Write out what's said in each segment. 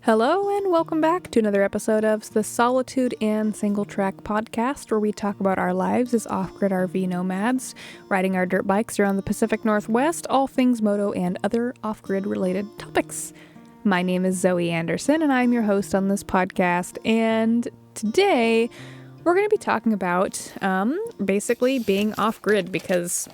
Hello and welcome back to another episode of the Solitude and Single Track podcast, where we talk about our lives as off-grid RV nomads, riding our dirt bikes around the Pacific Northwest, all things moto and other off-grid related topics. My name is Zoe Anderson and I'm your host on this podcast, and today we're going to be talking about basically being off-grid, because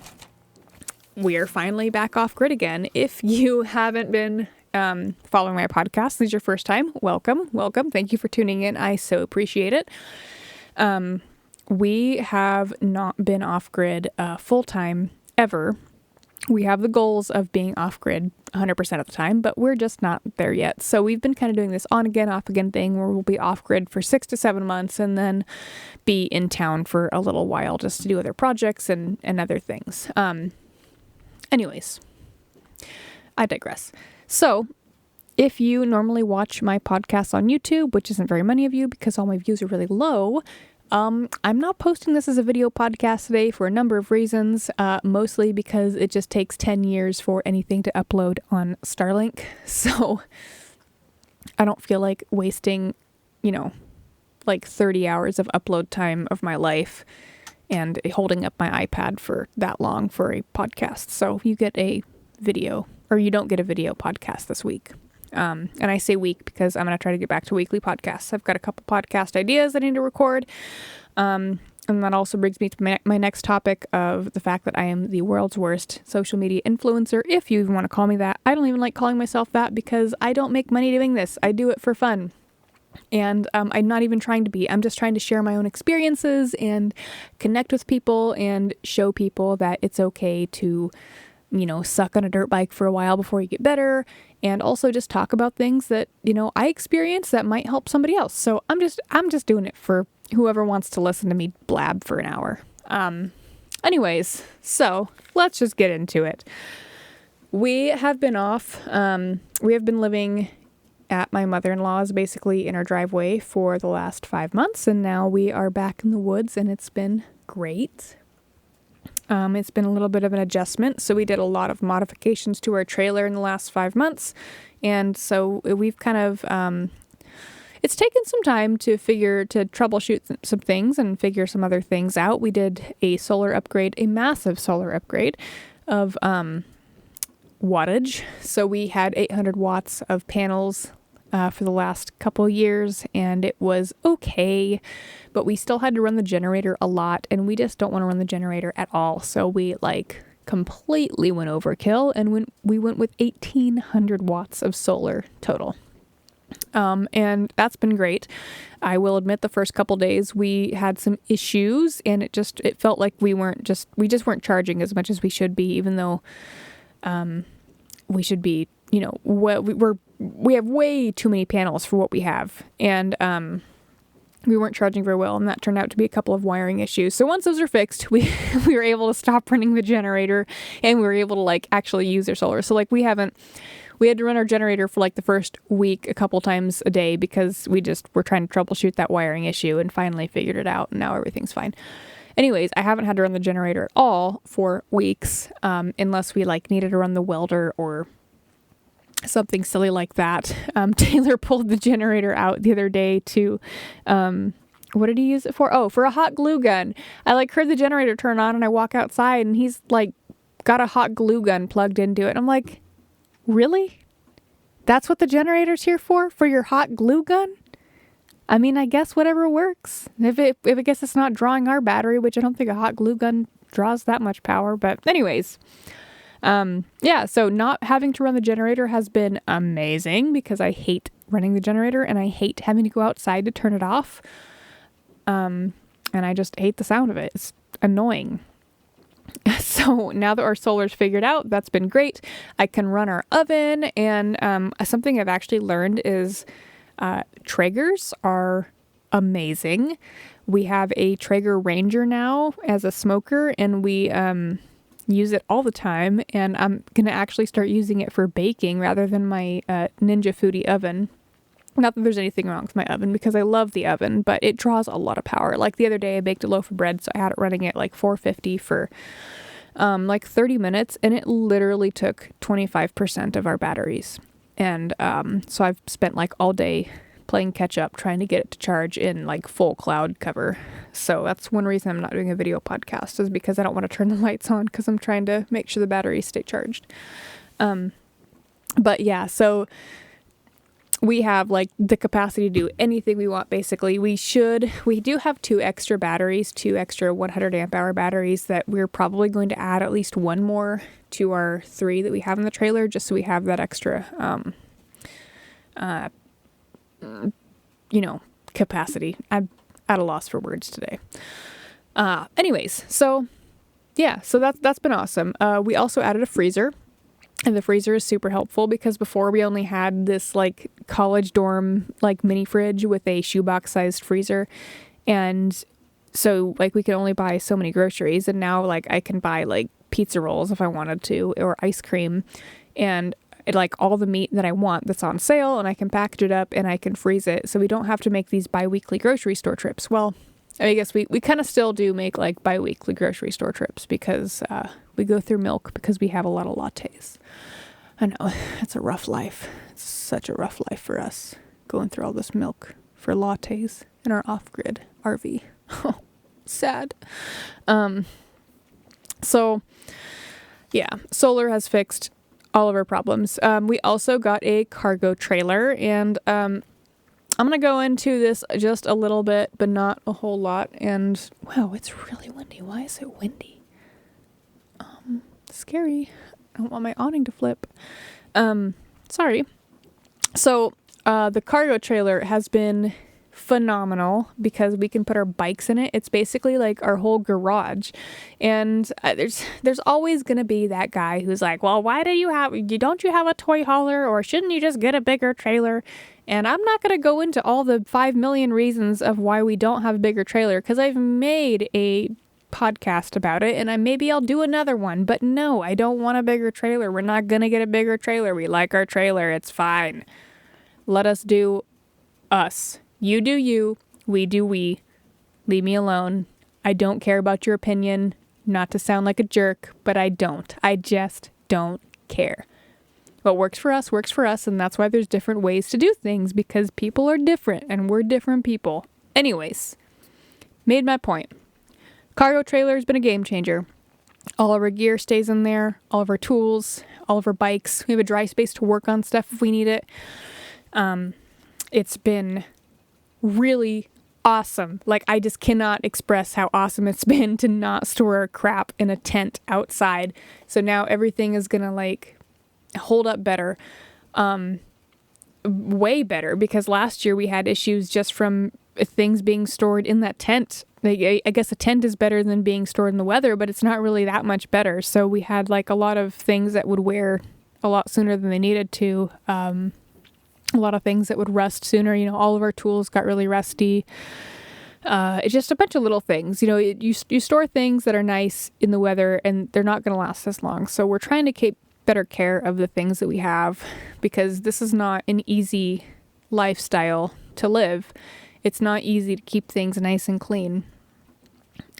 we are finally back off-grid again. If you haven't been following my podcast, this is your first time, welcome. Thank you for tuning in. I so appreciate it. We have not been off-grid full-time ever. We have the goals of being off-grid 100% of the time, but we're just not there yet. So we've been kind of doing this on again, off again thing where we'll be off-grid for 6 to 7 months and then be in town for a little while just to do other projects and other things. Anyways, I digress. So, if you normally watch my podcasts on YouTube, which isn't very many of you because all my views are really low, I'm not posting this as a video podcast today for a number of reasons, mostly because it just takes 10 years for anything to upload on Starlink. So, I don't feel like wasting, like 30 hours of upload time of my life and holding up my iPad for that long for a podcast. So, you get a video, or you don't get a video podcast this week. And I say week because I'm going to try to get back to weekly podcasts. I've got a couple podcast ideas I need to record. And that also brings me to my next topic of the fact that I am the world's worst social media influencer, if you even want to call me that. I don't even like calling myself that because I don't make money doing this. I do it for fun. And I'm not even trying to be. I'm just trying to share my own experiences and connect with people and show people that it's okay to suck on a dirt bike for a while before you get better, and also just talk about things that, I experience that might help somebody else. So I'm just doing it for whoever wants to listen to me blab for an hour. Anyways, so let's just get into it. We have been off. We have been living at my mother-in-law's, basically in our driveway, for the last 5 months, and now we are back in the woods, and it's been great. It's been a little bit of an adjustment. So we did a lot of modifications to our trailer in the last 5 months. And so we've kind of, it's taken some time to troubleshoot some things and figure some other things out. We did a massive solar upgrade of wattage. So we had 800 watts of panels for the last couple years, and it was okay, but we still had to run the generator a lot, and we just don't want to run the generator at all. So we completely went overkill, and we went with 1,800 watts of solar total. And that's been great. I will admit the first couple days we had some issues, and it felt like we just weren't charging as much as we should be, even though we should be, we have way too many panels for what we have, and we weren't charging very well, and that turned out to be a couple of wiring issues. So once those are fixed, we were able to stop running the generator, and we were able to actually use their solar. So we had to run our generator for the first week a couple times a day because we just were trying to troubleshoot that wiring issue, and finally figured it out, and now everything's fine. Anyways, I haven't had to run the generator at all for weeks, unless we needed to run the welder or something silly like that. Taylor pulled the generator out the other day to, what did he use it for? Oh, for a hot glue gun. I heard the generator turn on, and I walk outside, and he's got a hot glue gun plugged into it. I'm like, really? That's what the generator's here for? For your hot glue gun? I mean, I guess whatever works. If I guess it's not drawing our battery, which I don't think a hot glue gun draws that much power, but anyways. So not having to run the generator has been amazing because I hate running the generator and I hate having to go outside to turn it off. And I just hate the sound of it. It's annoying. So now that our solar's figured out, that's been great. I can run our oven, and something I've actually learned is Traegers are amazing. We have a Traeger Ranger now as a smoker, and we use it all the time, and I'm going to actually start using it for baking rather than my Ninja Foodie oven. Not that there's anything wrong with my oven, because I love the oven, but it draws a lot of power. The other day I baked a loaf of bread, so I had it running at 450 for 30 minutes, and it literally took 25% of our batteries. And so I've spent like all day playing catch up, trying to get it to charge in like full cloud cover. So that's one reason I'm not doing a video podcast, is because I don't want to turn the lights on because I'm trying to make sure the batteries stay charged. But yeah, so we have like the capacity to do anything we want, basically. We do have two extra 100 amp hour batteries that we're probably going to add at least one more to our 3 that we have in the trailer, just so we have that extra, capacity. I'm at a loss for words today. Anyways, so yeah, so that's been awesome. We also added a freezer. And the freezer is super helpful because before we only had this like college dorm like mini fridge with a shoebox sized freezer. And so like we could only buy so many groceries, and now like I can buy like pizza rolls if I wanted to, or ice cream, and like all the meat that I want that's on sale, and I can package it up and I can freeze it. So we don't have to make these bi-weekly grocery store trips. Well, I guess we kind of still do make like bi-weekly grocery store trips because we go through milk because we have a lot of lattes. I know, it's a rough life. It's such a rough life for us, going through all this milk for lattes in our off-grid RV. Oh, sad. So, yeah, solar has fixed all of our problems. We also got a cargo trailer, and I'm going to go into this just a little bit, but not a whole lot. And wow, it's really windy. Why is it windy? Scary. I don't want my awning to flip. Sorry. So, the cargo trailer has been phenomenal because we can put our bikes in it. It's basically like our whole garage. And there's always going to be that guy who's like, well, don't you have a toy hauler, or shouldn't you just get a bigger trailer? And I'm not going to go into all the 5 million reasons of why we don't have a bigger trailer, because I've made a podcast about it, and maybe I'll do another one. But no, I don't want a bigger trailer. We're not going to get a bigger trailer. We like our trailer. It's fine. Let us do us. You do you. We do we. Leave me alone. I don't care about your opinion. Not to sound like a jerk, but I don't. I just don't care. What works for us, and that's why there's different ways to do things, because people are different, and we're different people. Anyways, made my point. Cargo trailer has been a game changer. All of our gear stays in there, all of our tools, all of our bikes. We have a dry space to work on stuff if we need it. It's been really awesome. Like, I just cannot express how awesome it's been to not store our crap in a tent outside. So now everything is gonna like hold up better, way better, because last year we had issues just from things being stored in that tent. I guess a tent is better than being stored in the weather, but it's not really that much better. So we had like a lot of things that would wear a lot sooner than they needed to. A lot of things that would rust sooner. All of our tools got really rusty. It's just a bunch of little things. You store things that are nice in the weather, and they're not going to last as long. So we're trying to keep better care of the things that we have, because this is not an easy lifestyle to live. It's not easy to keep things nice and clean.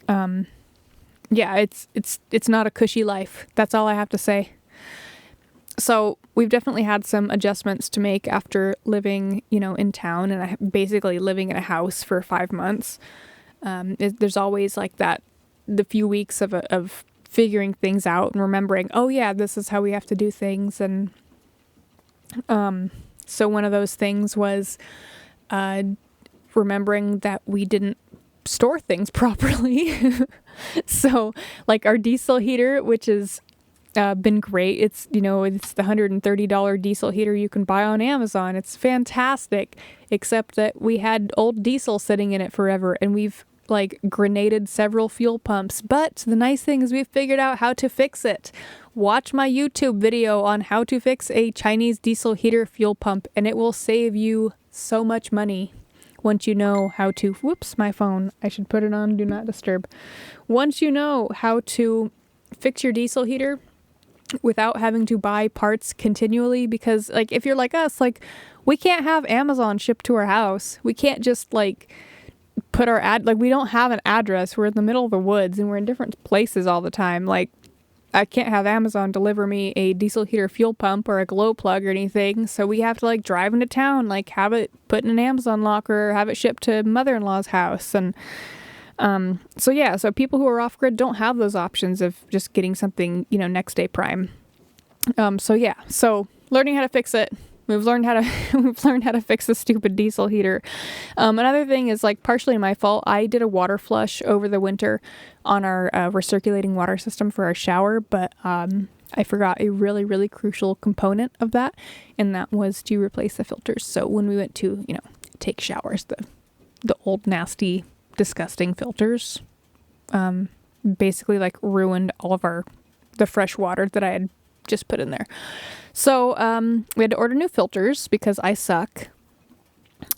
Yeah, it's not a cushy life. That's all I have to say. So we've definitely had some adjustments to make after living, in town, and basically living in a house for 5 months. There's always like the few weeks of figuring things out and remembering, oh yeah, this is how we have to do things. And so one of those things was remembering that we didn't store things properly. So like our diesel heater, which has been great. It's the $130 diesel heater you can buy on Amazon. It's fantastic, except that we had old diesel sitting in it forever, and we've like grenaded several fuel pumps. But the nice thing is we've figured out how to fix it. Watch my YouTube video on how to fix a Chinese diesel heater fuel pump, and it will save you so much money. Once you know how to, whoops, my phone, I should put it on Do Not Disturb. Once you know how to fix your diesel heater without having to buy parts continually, because like if you're like us, like we can't have Amazon shipped to our house. We can't just like put our we don't have an address. We're in the middle of the woods and we're in different places all the time. Like I can't have Amazon deliver me a diesel heater fuel pump or a glow plug or anything. So we have to like drive into town, like have it put in an Amazon locker, have it shipped to mother-in-law's house. And so people who are off grid don't have those options of just getting something, next day prime. So learning how to fix it. We've learned how to fix the stupid diesel heater. Another thing is like partially my fault. I did a water flush over the winter on our recirculating water system for our shower, but I forgot a really, really crucial component of that, and that was to replace the filters. So when we went to, take showers, the old nasty, disgusting filters basically like ruined all of the fresh water that I had just put in there. So we had to order new filters because I suck.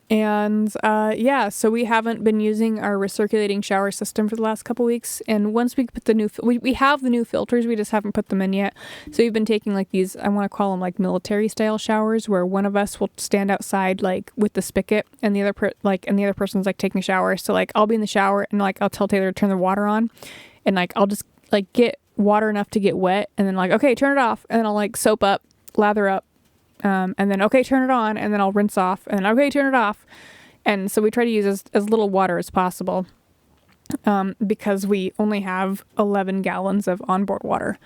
And so we haven't been using our recirculating shower system for the last couple weeks. And once we put we have the new filters, we just haven't put them in yet. So we've been taking like these, I want to call them like military style showers, where one of us will stand outside like with the spigot, and the other person's like taking a shower. So like I'll be in the shower and like I'll tell Taylor to turn the water on, and like I'll just like get water enough to get wet, and then like, okay, turn it off, and then I'll like soap up, lather up, and then okay, turn it on, and then I'll rinse off, and then okay, turn it off. And so we try to use as little water as possible because we only have 11 gallons of onboard water.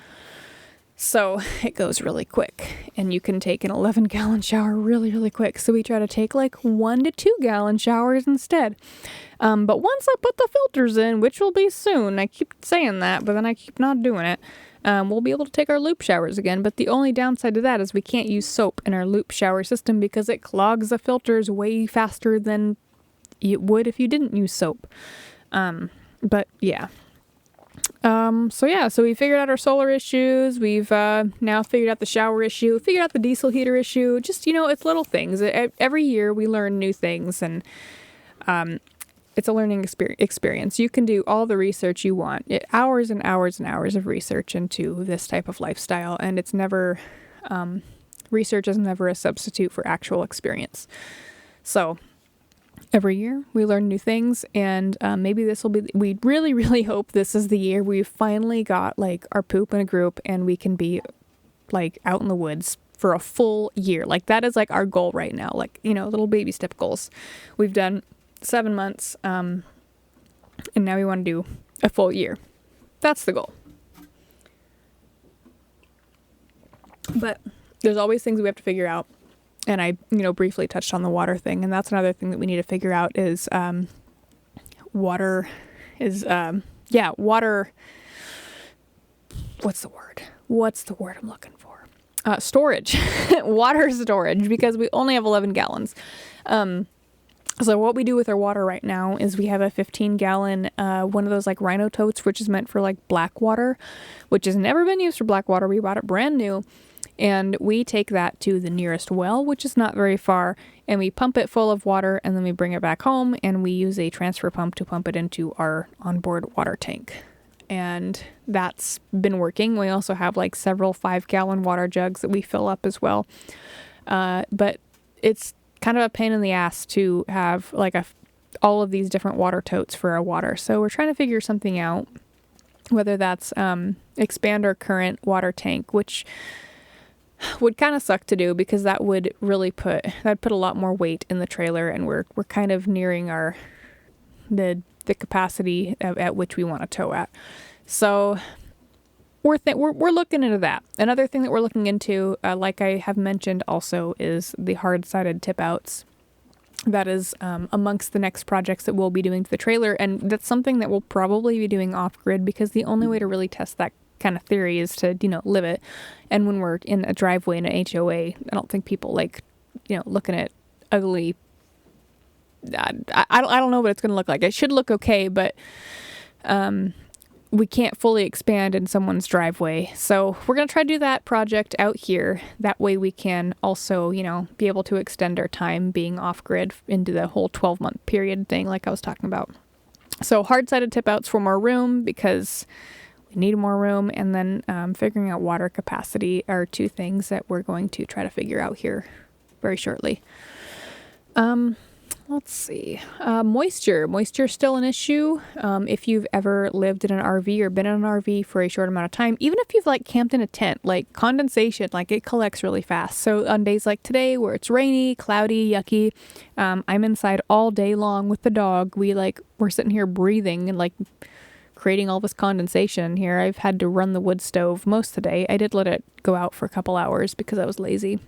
So it goes really quick, and you can take an 11-gallon shower really, really quick. So we try to take like 1 to 2 gallon showers instead. But once I put the filters in, which will be soon, I keep saying that, but then I keep not doing it, we'll be able to take our loop showers again. But the only downside to that is we can't use soap in our loop shower system because it clogs the filters way faster than it would if you didn't use soap. But yeah. So we figured out our solar issues. We've now figured out the shower issue, figured out the diesel heater issue. Just, it's little things. Every year we learn new things, and it's a learning experience. You can do all the research you want. Hours and hours and hours of research into this type of lifestyle, and it's never, research is never a substitute for actual experience. So every year we learn new things, and maybe this will be, we really, really hope this is the year we finally got like our poop in a group and we can be like out in the woods for a full year. Like that is like our goal right now, like, little baby step goals. We've done 7 months, and now we want to do a full year. That's the goal. But there's always things we have to figure out. And I, briefly touched on the water thing. And that's another thing that we need to figure out is water. What's the word I'm looking for? Storage. Water storage, because we only have 11 gallons. So what we do with our water right now is we have a 15-gallon, one of those like Rhino totes, which is meant for like black water, which has never been used for black water. We bought it brand new. And we take that to the nearest well, which is not very far, and we pump it full of water, and then we bring it back home, and we use a transfer pump to pump it into our onboard water tank. And that's been working. We also have like several 5-gallon water jugs that we fill up as well. But it's kind of a pain in the ass to have like all of these different water totes for our water. So we're trying to figure something out, whether that's expand our current water tank, which would kind of suck to do because that would really put a lot more weight in the trailer, and we're kind of nearing the capacity at which we want to tow at. So we're looking into that. Another thing that we're looking into, like I have mentioned also, is the hard-sided tip outs. That is amongst the next projects that we'll be doing to the trailer, and that's something that we'll probably be doing off-grid because the only way to really test that kind of theory is to, live it. And when we're in a driveway in an HOA, I don't think people like, looking at ugly, I don't know what it's going to look like. It should look okay, but we can't fully expand in someone's driveway. So we're going to try to do that project out here. That way we can also, be able to extend our time being off-grid into the whole 12-month period thing like I was talking about. So hard-sided tip outs for more room because we need more room, and then figuring out water capacity are two things that we're going to try to figure out here very shortly. Let's see. Moisture. Moisture is still an issue. If you've ever lived in an RV or been in an RV for a short amount of time, even if you've like camped in a tent, like condensation, like it collects really fast. So on days like today where it's rainy, cloudy, yucky, I'm inside all day long with the dog. We're sitting here breathing and like creating all this condensation here. I've had to run the wood stove most of the day. I did let it go out for a couple hours because I was lazy.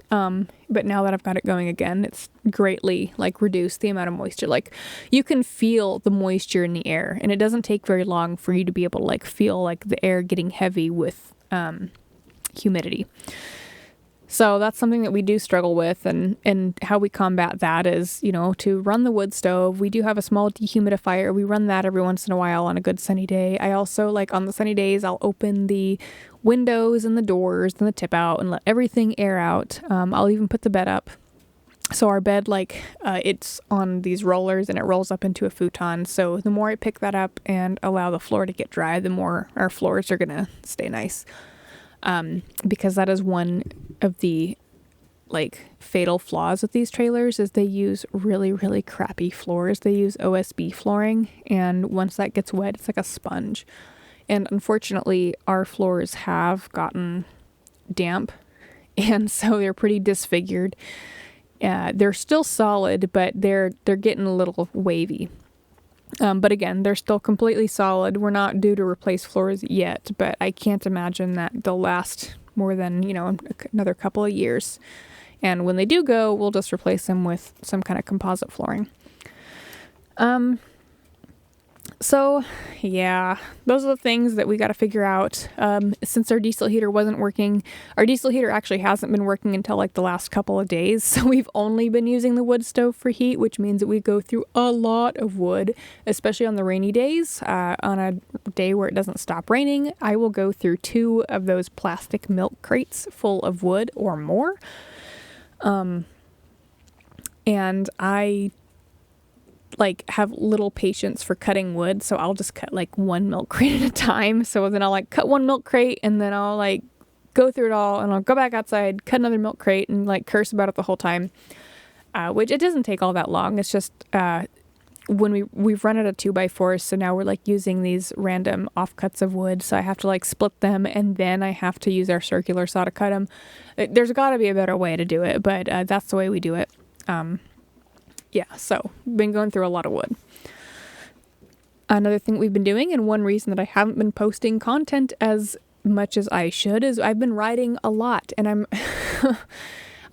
But now that I've got it going again, it's greatly like reduced the amount of moisture. Like you can feel the moisture in the air, and it doesn't take very long for you to be able to like feel like the air getting heavy with humidity. So that's something that we do struggle with, and how we combat that is, to run the wood stove. We do have a small dehumidifier. We run that every once in a while on a good sunny day. I also, like on the sunny days, I'll open the windows and the doors and the tip out and let everything air out. I'll even put the bed up. So our bed, it's on these rollers and it rolls up into a futon. So the more I pick that up and allow the floor to get dry, the more our floors are going to stay nice. Because that is one of the fatal flaws with these trailers is they use really, really crappy floors. They use OSB flooring, and once that gets wet, it's like a sponge. And unfortunately, our floors have gotten damp, and so they're pretty disfigured. They're still solid, but they're getting a little wavy. But again, they're still completely solid. We're not due to replace floors yet, but I can't imagine that they'll last more than, another couple of years. And when they do go, we'll just replace them with some kind of composite flooring. So yeah, those are the things that we got to figure out. Since our diesel heater wasn't working, our diesel heater actually hasn't been working until like the last couple of days. So we've only been using the wood stove for heat, which means that we go through a lot of wood, especially on the rainy days. On a day where it doesn't stop raining, I will go through 2 of those plastic milk crates full of wood or more. And I have little patience for cutting wood, so I'll just cut 1 milk crate at a time. So then I'll cut 1 milk crate, and then I'll go through it all, and I'll go back outside, cut another milk crate, and curse about it the whole time. Which it doesn't take all that long. It's just when we've run out of 2x4s, so now we're using these random offcuts of wood. So I have to split them, and then I have to use our circular saw to cut them. There's got to be a better way to do it, but that's the way we do it. Yeah, so been going through a lot of wood. Another thing we've been doing, and one reason that I haven't been posting content as much as I should, is I've been riding a lot, and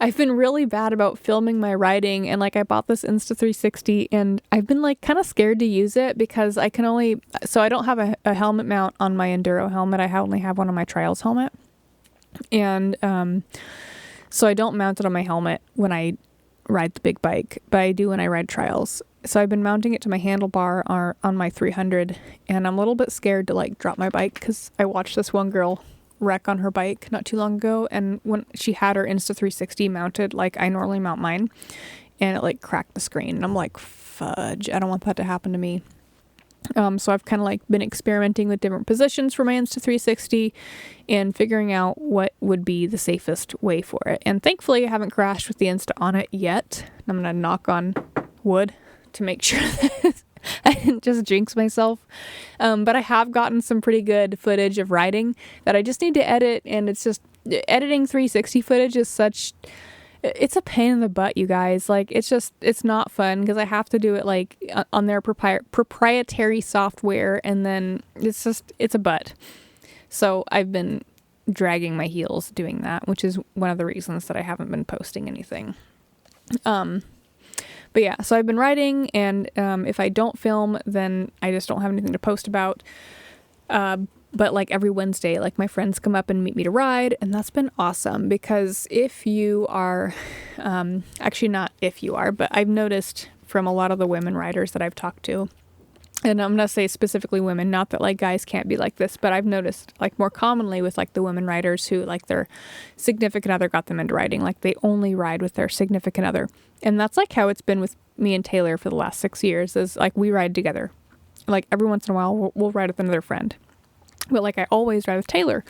I've been really bad about filming my riding, and I bought this Insta360, and I've been kind of scared to use it because I don't have a helmet mount on my Enduro helmet. I only have one on my Trials helmet, and so I don't mount it on my helmet when I ride the big bike, but I do when I ride Trials. So I've been mounting it to my handlebar on my 300, and I'm a little bit scared to drop my bike because I watched this one girl wreck on her bike not too long ago, and when she had her Insta360 mounted like I normally mount mine, and it cracked the screen, and I'm like, fudge, I don't want that to happen to me. So I've kind of been experimenting with different positions for my Insta360 and figuring out what would be the safest way for it. And thankfully I haven't crashed with the Insta on it yet. I'm going to knock on wood to make sure that I didn't just jinx myself. But I have gotten some pretty good footage of riding that I just need to edit, and it's just editing 360 footage is it's a pain in the butt, you guys. It's not fun because I have to do it on their proprietary software, and then it's a butt. So I've been dragging my heels doing that, which is one of the reasons that I haven't been posting anything. But yeah, so I've been riding, and if I don't film, then I just don't have anything to post about. But every Wednesday, my friends come up and meet me to ride, and that's been awesome because if you are, actually not if you are, but I've noticed from a lot of the women riders that I've talked to, and I'm going to say specifically women, not that guys can't be like this, but I've noticed more commonly with the women riders who their significant other got them into riding, they only ride with their significant other. And that's how it's been with me and Taylor for the last 6 years is we ride together. Every once in a while we'll ride with another friend. But I always ride with Taylor.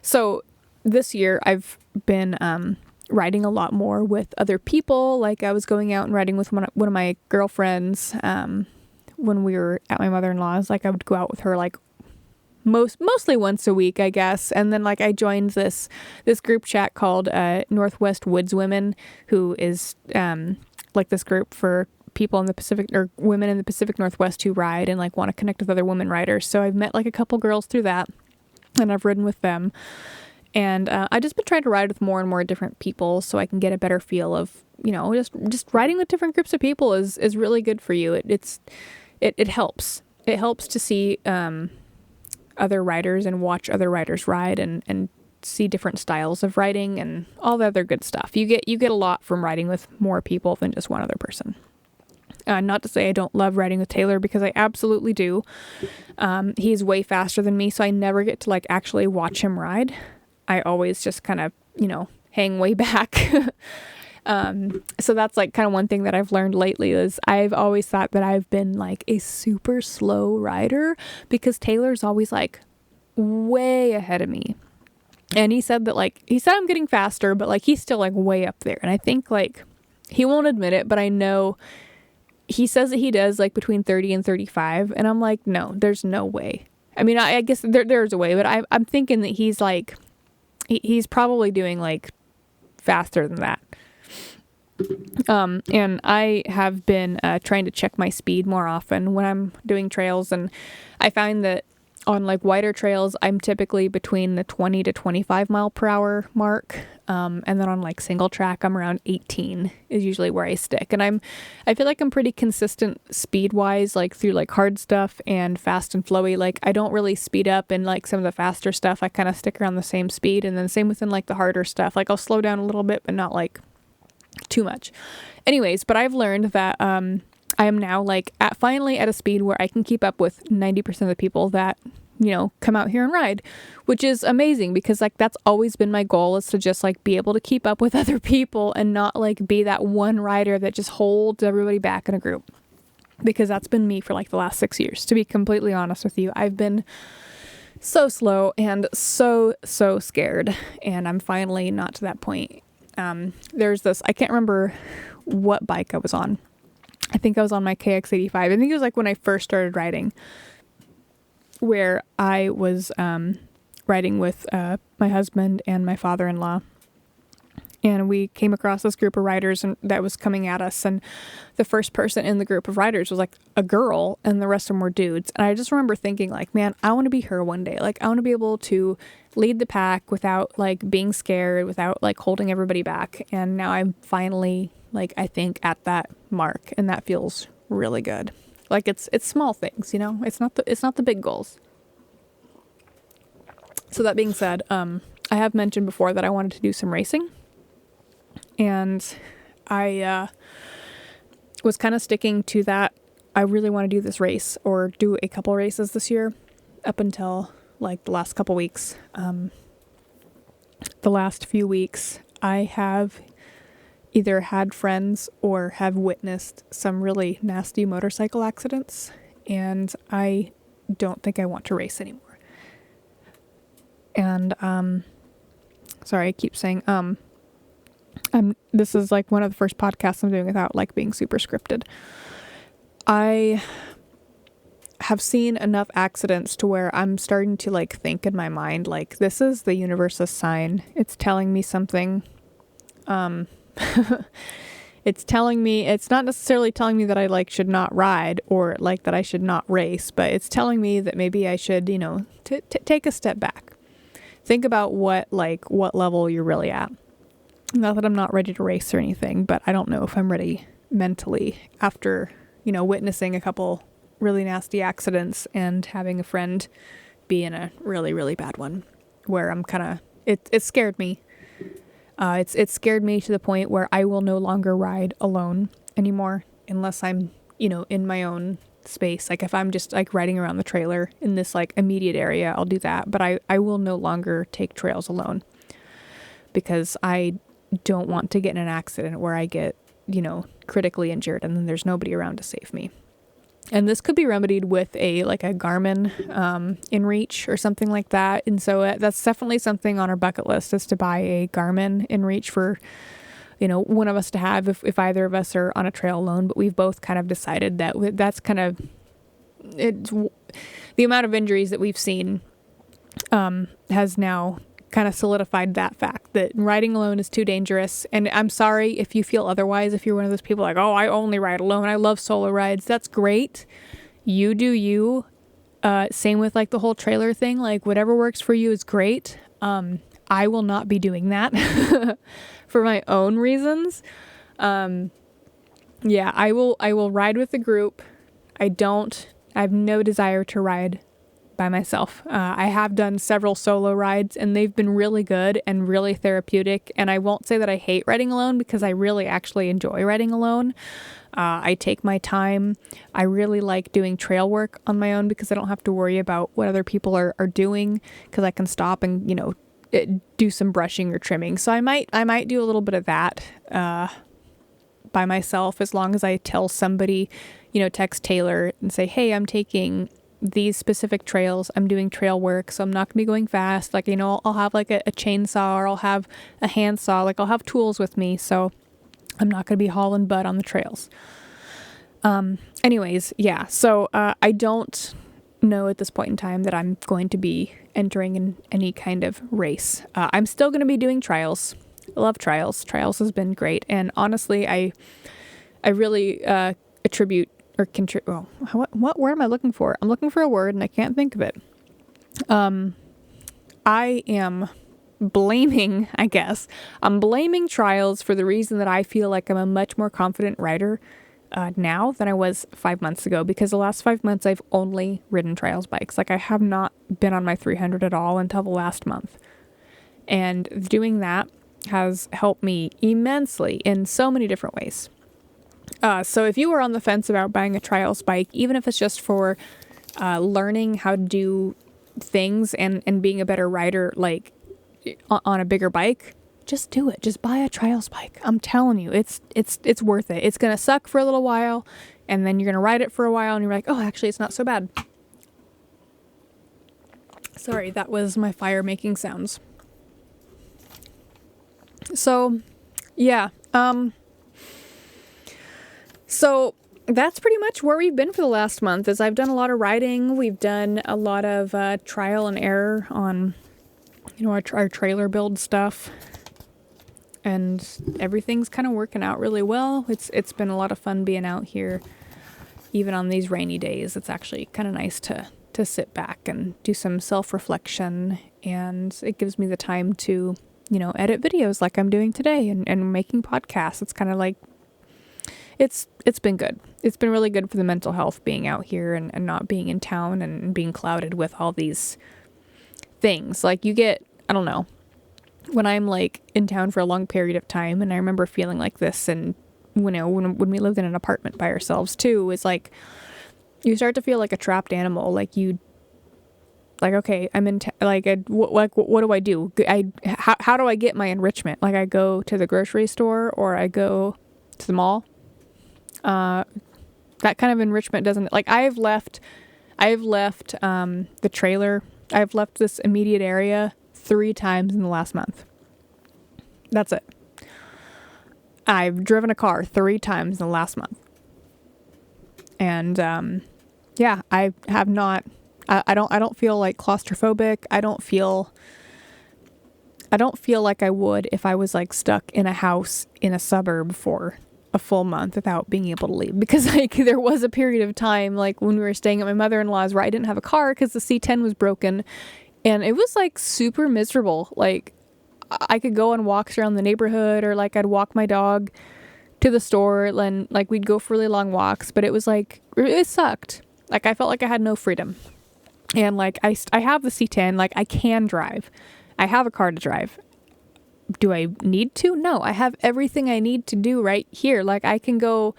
So this year I've been riding a lot more with other people. Like I was going out and riding with one of my girlfriends when we were at my mother-in-law's. Like I would go out with her like mostly once a week, I guess. And then like I joined this group chat called Northwest Woods Women, who is like this group for people in the Pacific, or women in the Pacific Northwest who ride and like want to connect with other women riders. So I've met like a couple girls through that, and I've ridden with them. And I've just been trying to ride with more and more different people so I can get a better feel of, you know, just riding with different groups of people is really good for you. It helps. It helps to see other riders and watch other riders ride and see different styles of riding and all the other good stuff. You get a lot from riding with more people than just one other person. Not to say I don't love riding with Taylor, because I absolutely do. He's way faster than me, so I never get to like actually watch him ride. I always just kind of, you know, hang way back. So that's like kind of one thing that I've learned lately is I've always thought that I've been like a super slow rider because Taylor's always like way ahead of me. And he said I'm getting faster, but like he's still like way up there. And I think like he won't admit it, but I know he says that he does like between 30 and 35. And I'm like, no, there's no way. I mean, I guess there's a way, but I'm thinking that he's like, he's probably doing like faster than that. And I have been trying to check my speed more often when I'm doing trails. And I find that on like wider trails, I'm typically between the 20 to 25 mile per hour mark. And then on like single track, I'm around 18 is usually where I stick. And I feel like I'm pretty consistent speed wise, like through like hard stuff and fast and flowy. Like I don't really speed up, and like some of the faster stuff, I kind of stick around the same speed. And then same within like the harder stuff, like I'll slow down a little bit, but not like too much. Anyways, but I've learned that I am now like finally at a speed where I can keep up with 90% of the people that, you know, come out here and ride, which is amazing because like that's always been my goal, is to just like be able to keep up with other people and not like be that one rider that just holds everybody back in a group, because that's been me for like the last 6 years. To be completely honest with you, I've been so slow and so scared, and I'm finally not to that point. There's this, I can't remember what bike I was on. I think I was on my KX85. I think it was like when I first started riding, where I was riding with my husband and my father-in-law. And we came across this group of riders and that was coming at us. And the first person in the group of riders was like a girl, and the rest of them were dudes. And I just remember thinking like, man, I want to be her one day. Like I want to be able to lead the pack without like being scared, without like holding everybody back. And now I'm finally like, I think at that mark, and that feels really good. Like it's small things, you know, it's not the big goals. So that being said, I have mentioned before that I wanted to do some racing. And I was kind of sticking to that. I really want to do this race or do a couple races this year up until like the last couple weeks. The last few weeks, I have either had friends or have witnessed some really nasty motorcycle accidents. And I don't think I want to race anymore. And, sorry, I keep saying, this is like one of the first podcasts I'm doing without like being super scripted. I have seen enough accidents to where I'm starting to like think in my mind, like this is the universe's sign. It's telling me something. It's telling me, it's not necessarily telling me that I like should not ride or like that I should not race, but it's telling me that maybe I should, you know, take a step back. Think about what level you're really at. Not that I'm not ready to race or anything, but I don't know if I'm ready mentally after, you know, witnessing a couple really nasty accidents and having a friend be in a really, really bad one where I'm kind of, it scared me. It scared me to the point where I will no longer ride alone anymore unless I'm, you know, in my own space. Like if I'm just like riding around the trailer in this like immediate area, I'll do that. But I will no longer take trails alone because I don't want to get in an accident where I get, you know, critically injured and then there's nobody around to save me. And this could be remedied with a Garmin InReach or something like that. And so that's definitely something on our bucket list, is to buy a Garmin InReach for, one of us to have if either of us are on a trail alone. But we've both kind of decided that that's kind of the amount of injuries that we've seen has now kind of solidified that fact that riding alone is too dangerous. And I'm sorry if you feel otherwise, if you're one of those people like, oh, I only ride alone, I love solo rides. That's great. You do you. Same with the whole trailer thing. Whatever works for you is great. I will not be doing that for my own reasons. I will ride with the group. I have no desire to ride by myself. I have done several solo rides, and they've been really good and really therapeutic. And I won't say that I hate riding alone, because I really actually enjoy riding alone. I take my time. I really like doing trail work on my own, because I don't have to worry about what other people are doing, because I can stop and, do some brushing or trimming. So I might do a little bit of that by myself, as long as I tell somebody, text Taylor and say, hey, I'm taking these specific trails. I'm doing trail work, so I'm not gonna be going fast. I'll have a chainsaw, or I'll have a handsaw. I'll have tools with me, so I'm not gonna be hauling butt on the trails. Anyways, yeah. So I don't know at this point in time that I'm going to be entering in any kind of race. I'm still gonna be doing trials. I love trials. Trials has been great, and honestly, I really attribute or contribute. Oh, what word am I looking for? I'm looking for a word and I can't think of it. I am blaming, I guess. I'm blaming trials for the reason that I feel like I'm a much more confident rider now than I was 5 months ago, because the last 5 months I've only ridden trials bikes. I have not been on my 300 at all until the last month. And doing that has helped me immensely in so many different ways. So if you were on the fence about buying a trials bike, even if it's just for learning how to do things and being a better rider, on a bigger bike, just do it. Just buy a trials bike. I'm telling you, it's worth it. It's going to suck for a little while, and then you're going to ride it for a while, and you're like, oh, actually, it's not so bad. Sorry, that was my fire making sounds. So, yeah. So that's pretty much where we've been for the last month. Is I've done a lot of riding. We've done a lot of trial and error on, our trailer build stuff, and everything's kind of working out really well. It's been a lot of fun being out here, even on these rainy days. It's actually kind of nice to sit back and do some self-reflection, and it gives me the time to, edit videos like I'm doing today, and making podcasts. It's kind of like, it's been good. It's been really good for the mental health, being out here and not being in town and being clouded with all these things. You get, I don't know, when I'm in town for a long period of time, and I remember feeling like this, and when we lived in an apartment by ourselves too, is you start to feel like a trapped animal. Okay, I'm in what do I do? How do I get my enrichment? I go to the grocery store, or I go to the mall. That kind of enrichment doesn't, I have left the trailer. I've left this immediate area 3 times in the last month. That's it. I've driven a car 3 times in the last month. And, I have not, I don't feel claustrophobic. I don't feel like I would if I was stuck in a house in a suburb for a full month without being able to leave, because there was a period of time when we were staying at my mother-in-law's where I didn't have a car because the C10 was broken, and it was super miserable. I could go on walks around the neighborhood, or I'd walk my dog to the store, and we'd go for really long walks, but it was it sucked. I felt like I had no freedom. And I have the C10, I can drive. I have a car to drive. Do I need to? No, I have everything I need to do right here. I can go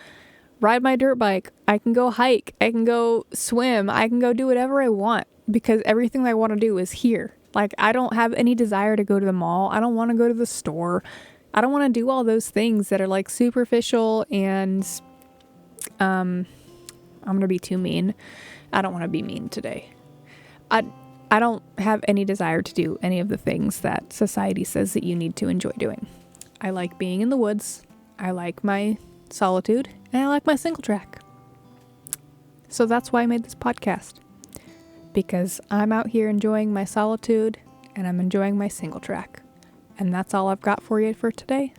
ride my dirt bike. I can go hike. I can go swim. I can go do whatever I want, because everything I want to do is here. I don't have any desire to go to the mall. I don't want to go to the store. I don't want to do all those things that are superficial and I'm going to be too mean. I don't want to be mean today. I don't have any desire to do any of the things that society says that you need to enjoy doing. I like being in the woods. I like my solitude, and I like my single track. So that's why I made this podcast. Because I'm out here enjoying my solitude, and I'm enjoying my single track. And that's all I've got for you for today.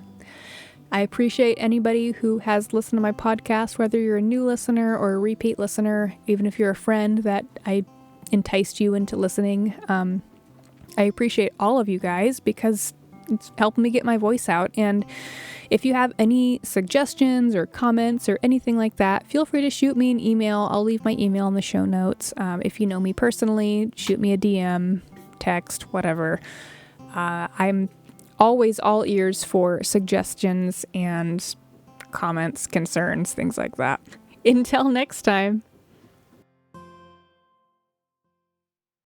I appreciate anybody who has listened to my podcast, whether you're a new listener or a repeat listener, even if you're a friend that I enticed you into listening. I appreciate all of you guys because it's helping me get my voice out. And if you have any suggestions or comments or anything like that, feel free to shoot me an email. I'll leave my email in the show notes. If you know me personally, shoot me a DM, text, whatever. I'm always all ears for suggestions and comments, concerns, things like that. Until next time.